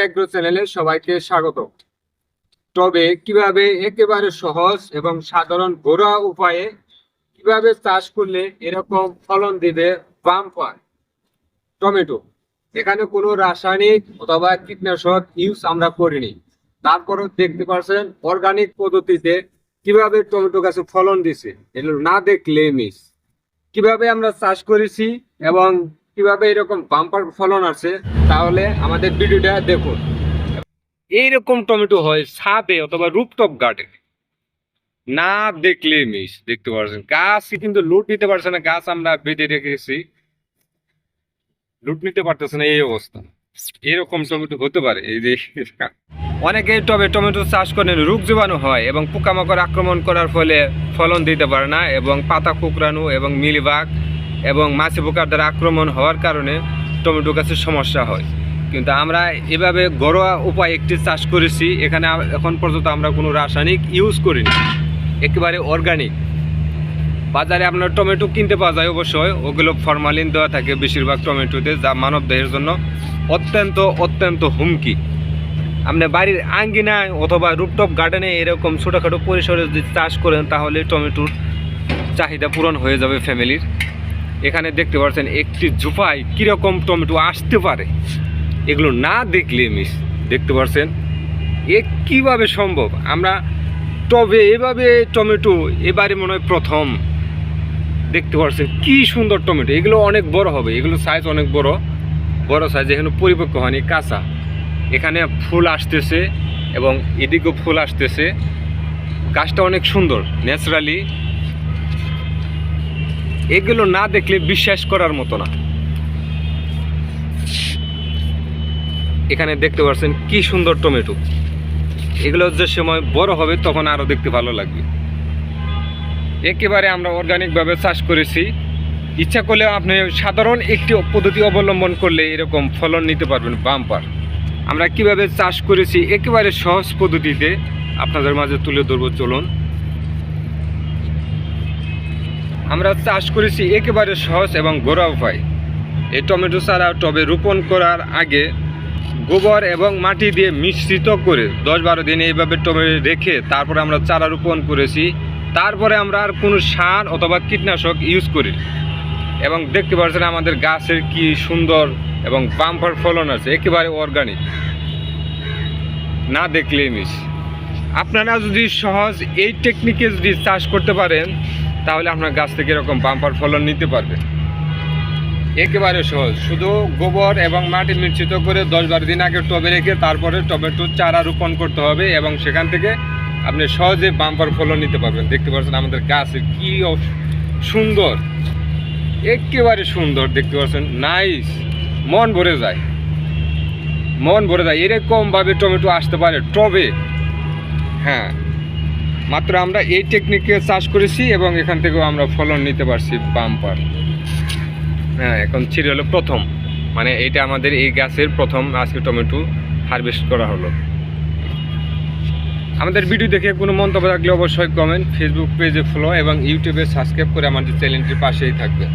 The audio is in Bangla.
এগ্রো চ্যানেলে সবাইকে স্বাগত। তবে কিভাবে একেবারে সহজ এবং সাধারণ ঘরোয়া উপায়ে কিভাবে চাষ করলে এরকম ফলন দিবে বাম্পার টমেটো। এখানে কোনো রাসায়নিক অথবা কীটনাশক ইউজ আমরা করিনি, তারপরও দেখতে পাচ্ছেন অর্গানিক পদ্ধতিতে কিভাবে টমেটো গাছে ফলন দিছে। এগুলো না দেখলে মিস কিভাবে আমরা চাষ করেছি এবং কিভাবে এরকম বাম্পার ফলন আছে, তাহলে আমাদের ভিডিওটা দেখুন। এইরকম টমেটো হয় ছাদে অথবা রুপটপ গার্ডেনে, না দেখলে মিস। দেখতে পাচ্ছেন গাছ কিন্তু লুট নিতে পারছে না, গাছ আমরা বেঁধে রেখেছি, লুট নিতে পারতেছে না। এই অবস্থা, এরকম টমেটো হতে পারে। এই যে অনেকে টমেটো চাষ করেন, রোগ জীবাণু হয় এবং পোকামাকড় আক্রমণ করার ফলে ফলন দিতে পারে না, এবং পাতা কুকরানো এবং মিলিবাগ এবং মাছি পোকার দ্বারা আক্রমণ হওয়ার কারণে টমেটো গাছের সমস্যা হয়। কিন্তু আমরা এভাবে ঘরোয়া উপায় একটি চাষ করেছি। এখানে এখন পর্যন্ত আমরা কোনো রাসায়নিক ইউজ করিনি, একেবারে অর্গানিক। বাজারে আপনার টমেটো কিনতে পাওয়া যায়, অবশ্যই ওগুলো ফরমালিন দেওয়া থাকে বেশিরভাগ টমেটোতে, যা মানব দেহের জন্য অত্যন্ত হুমকি। আপনি বাড়ির আঙ্গিনায় অথবা রুপটপ গার্ডেনে এরকম ছোটোখাটো পরিসরে যদি চাষ করেন, তাহলে টমেটোর চাহিদা পূরণ হয়ে যাবে ফ্যামিলির। এখানে দেখতে পাচ্ছেন একটি ঝোপায় কীরকম টমেটো আসতে পারে, এগুলো না দেখলে মিস। দেখতে পাচ্ছেন এ কীভাবে সম্ভব। আমরা টবে এভাবে টমেটো এবারে মনে হয় প্রথম। দেখতে পাচ্ছেন কি সুন্দর টমেটো, এগুলো অনেক বড় হবে, এগুলো সাইজ অনেক বড় সাইজ। এখানে পরিপক্ক হয়নি, কাঁচা। এখানে ফুল আসতেছে এবং এদিকেও ফুল আসতেছে। গাছটা অনেক সুন্দর ন্যাচারালি, এগুলো না দেখলে বিশ্বাস করার মতো না। এখানে দেখতে পাচ্ছেন কি সুন্দর টমেটো, এগুলো যে সময় বড় হবে তখন আরও দেখতে ভালো লাগবে। একেবারে আমরা অর্গানিকভাবে চাষ করেছি। ইচ্ছা করলে আপনি সাধারণ একটি পদ্ধতি অবলম্বন করলে এরকম ফলন নিতে পারবেন বাম্পার। আমরা কিভাবে চাষ করেছি একেবারে সহজ পদ্ধতিতে আপনাদের মাঝে তুলে ধরবো, চলুন। আমরা চাষ করেছি একেবারে সহজ এবং ঘরোয়া উপায়। এই টমেটো চারা টবে রোপণ করার আগে গোবর এবং মাটি দিয়ে মিশ্রিত করে 10-12 দিন এইভাবে টবে রেখে তারপরে আমরা চারা রোপণ করেছি। তারপরে আমরা আর কোনো সার অথবা কীটনাশক ইউজ করি, এবং দেখতে পাচ্ছেন আমাদের গাছের কি সুন্দর এবং বাম্পার ফলন আছে, একেবারে অর্গানিক। না দেখলে মিস। আপনারা যদি সহজ এই টেকনিকে যদি চাষ করতে পারেন, তাহলে আপনার গাছ থেকে এরকম বাম্পার ফলন নিতে পারবেন। একেবারে সহজ, শুধু গোবর এবং মাটি মিশ্রিত করে 10-12 দিন আগে টবে রেখে তারপরে টমেটোর চারা রোপণ করতে হবে, এবং সেখান থেকে আপনি সহজে বাম্পার ফলন নিতে পারবেন। দেখতে পাচ্ছেন আমাদের গাছের কি সুন্দর, একেবারে সুন্দর। দেখতে পাচ্ছেন নাইস, মন ভরে যায়। এরকমভাবে টমেটো আসতে পারে টবে। হ্যাঁ, মাত্র আমরা এই টেকনিকে চাষ করেছি এবং এখান থেকেও আমরা ফলন নিতে পারছি বাম্পার। হ্যাঁ, এখন ছিঁড়ে হলো প্রথম, মানে এইটা আমাদের এই গাছের প্রথম আজকে টমেটো হারভেস্ট করা হলো। আমাদের ভিডিও দেখে কোনো মন্তব্য থাকলে অবশ্যই কমেন্ট, ফেসবুক পেজে ফলো এবং ইউটিউবে সাবস্ক্রাইব করে আমাদের চ্যানেলটির পাশেই থাকবে।